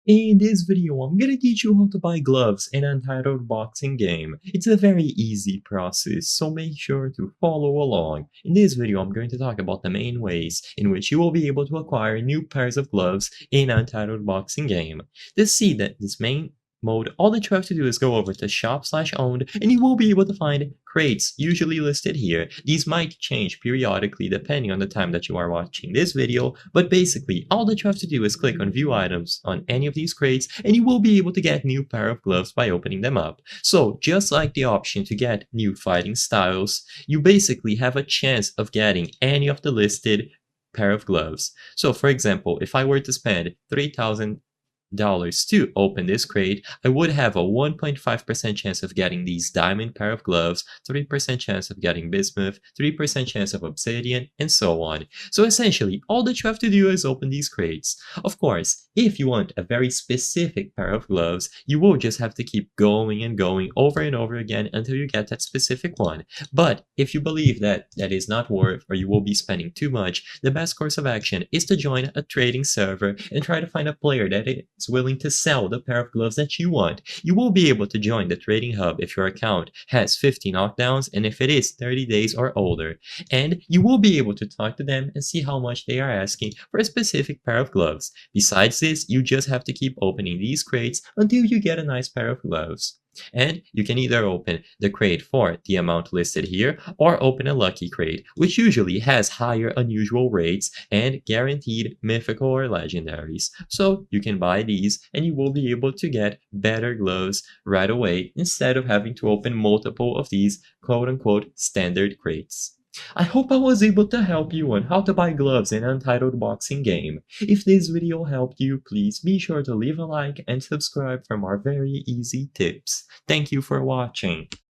In this video, I'm gonna teach you how to buy gloves in Untitled boxing game. It's a very easy process, so make sure to follow along. In this video, I'm going to talk about the main ways in which you will be able to acquire new pairs of gloves in Untitled boxing game. To see that this main mode, all that you have to do is go over to shop/owned and you will be able to find crates usually listed here. These might change periodically depending on the time that you are watching this video, but basically all that you have to do is click on view items on any of these crates and you will be able to get new pair of gloves by opening them up. So just like the option to get new fighting styles, you basically have a chance of getting any of the listed pair of gloves. So for example, if I were to spend $3,000 to open this crate, I would have a 1.5% chance of getting these diamond pair of gloves, 3% chance of getting bismuth, 3% chance of obsidian, and so on. So essentially, all that you have to do is open these crates. Of course, if you want a very specific pair of gloves, you will just have to keep going and going over and over again until you get that specific one. But if you believe that that is not worth or you will be spending too much, the best course of action is to join a trading server and try to find a player that is willing to sell the pair of gloves that you want. You will be able to join the trading hub if your account has 50 knockdowns and if it is 30 days or older. And you will be able to talk to them and see how much they are asking for a specific pair of gloves. Besides this, you just have to keep opening these crates until you get a nice pair of gloves. And you can either open the crate for the amount listed here or open a lucky crate, which usually has higher unusual rates and guaranteed mythical or legendaries. So you can buy these and you will be able to get better gloves right away instead of having to open multiple of these quote-unquote standard crates. I hope I was able to help you on how to buy gloves in Untitled boxing game. If this video helped you, please be sure to leave a like and subscribe for more very easy tips. Thank you for watching.